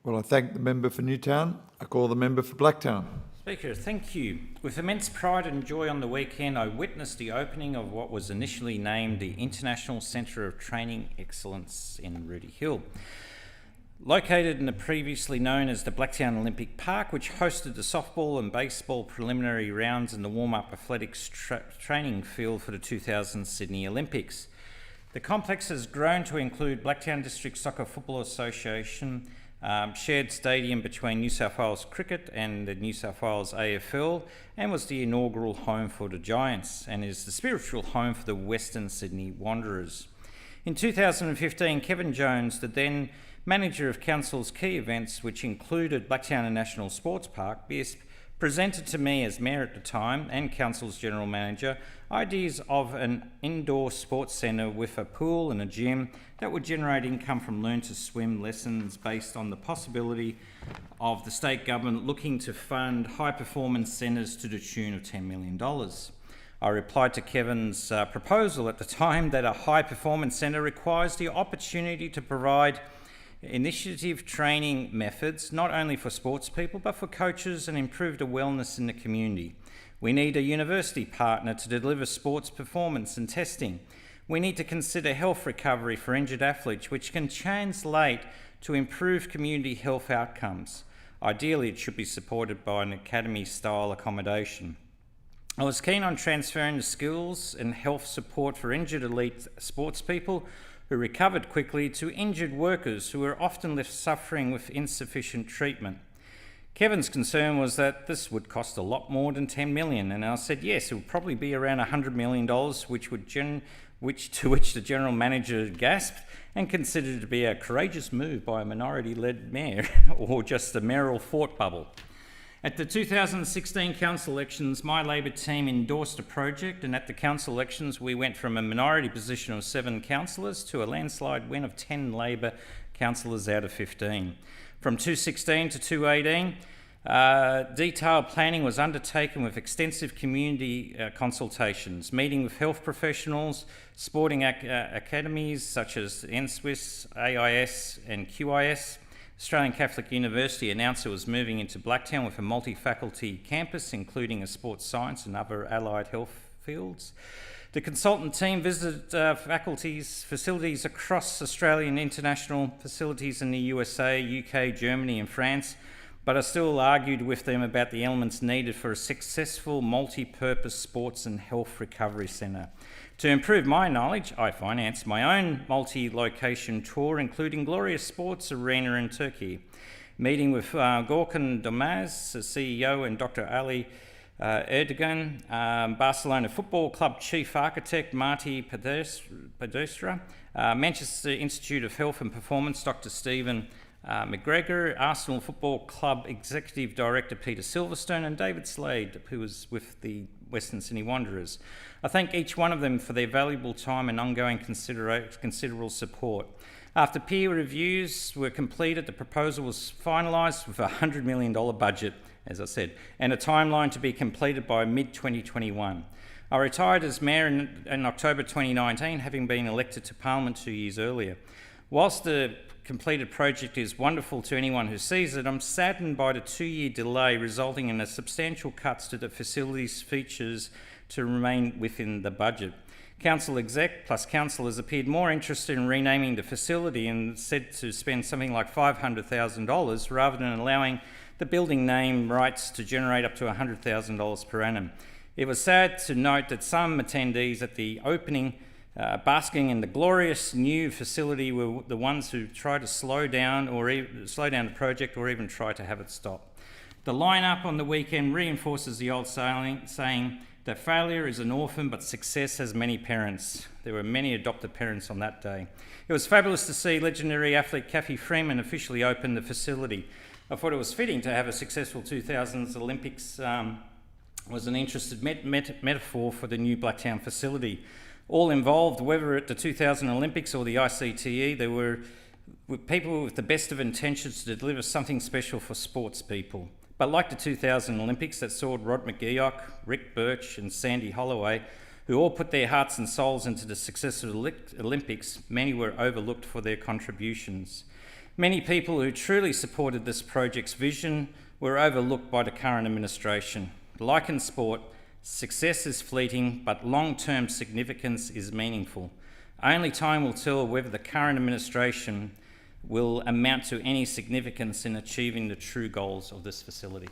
Well, I thank the member for Newtown. I call the member for Blacktown. Speaker, thank you. With immense pride and joy on the weekend, I witnessed the opening of what was initially named the International Centre of Training Excellence in Rooty Hill. Located in the previously known as the Blacktown Olympic Park, which hosted the softball and baseball preliminary rounds and the warm-up athletics training field for the 2000 Sydney Olympics. The complex has grown to include Blacktown District Soccer Football Association, shared stadium between New South Wales Cricket and the New South Wales AFL, and was the inaugural home for the Giants and is the spiritual home for the Western Sydney Wanderers. In 2015, Kevin Jones, the then manager of Council's key events, which included Blacktown National Sports Park, BISP, presented to me as Mayor at the time and Council's General Manager ideas of an indoor sports centre with a pool and a gym that would generate income from learn to swim lessons based on the possibility of the state government looking to fund high performance centres to the tune of $10 million. I replied to Kevin's proposal at the time that a high performance centre requires the opportunity to provide initiative training methods, not only for sports people, but for coaches, and improve the wellness in the community. We need a university partner to deliver sports performance and testing. We need to consider health recovery for injured athletes, which can translate to improved community health outcomes. Ideally, it should be supported by an academy-style accommodation. I was keen on transferring the skills and health support for injured elite sports people who recovered quickly to injured workers who were often left suffering with insufficient treatment. Kevin's concern was that this would cost a lot more than $10 million, and I said yes, it would probably be around $100 million, to which the General Manager gasped and considered it to be a courageous move by a minority-led mayor or just a mayoral thought bubble. At the 2016 council elections, my Labor team endorsed a project, and at the council elections we went from a minority position of 7 councillors to a landslide win of 10 Labor councillors out of 15. From 2016 to 2018, detailed planning was undertaken with extensive community consultations, meeting with health professionals, sporting academies such as NSWIS, AIS and QIS. Australian Catholic University announced it was moving into Blacktown with a multi-faculty campus, including a sports science and other allied health fields. The consultant team visited facilities across Australian international facilities in the USA, UK, Germany and France, but I still argued with them about the elements needed for a successful multi-purpose sports and health recovery centre. To improve my knowledge, I financed my own multi-location tour, including Glorious Sports Arena in Turkey, meeting with Gorkan Domaz, the CEO, and Dr. Ali Erdogan, Barcelona Football Club Chief Architect Marty Pedestra, Manchester Institute of Health and Performance Dr. Stephen McGregor, Arsenal Football Club Executive Director Peter Silverstone, and David Slade, who was with the Western Sydney Wanderers. I thank each one of them for their valuable time and ongoing considerable support. After peer reviews were completed, the proposal was finalised with a $100 million budget, as I said, and a timeline to be completed by mid-2021. I retired as Mayor in October 2019, having been elected to Parliament 2 years earlier. Whilst the completed project is wonderful to anyone who sees it, I'm saddened by the 2-year delay, resulting in a substantial cuts to the facilities features to remain within the budget. Council exec plus councillors appeared more interested in renaming the facility and said to spend something like $500,000 rather than allowing the building name rights to generate up to $100,000 per annum. It was sad to note that some attendees at the opening basking in the glorious new facility were the ones who tried to slow down the project or even try to have it stop. The lineup on the weekend reinforces the old saying that failure is an orphan, but success has many parents. There were many adopted parents on that day. It was fabulous to see legendary athlete Kathy Freeman officially open the facility. I thought it was fitting to have a successful 2000s Olympics was an interested metaphor for the new Blacktown facility. All involved, whether at the 2000 Olympics or the ICTE, there were people with the best of intentions to deliver something special for sports people. But like the 2000 Olympics that saw Rod McGeoch, Rick Birch and Sandy Holloway, who all put their hearts and souls into the success of the Olympics, many were overlooked for their contributions. Many people who truly supported this project's vision were overlooked by the current administration. Like in sport, success is fleeting, but long-term significance is meaningful. Only time will tell whether the current administration will amount to any significance in achieving the true goals of this facility.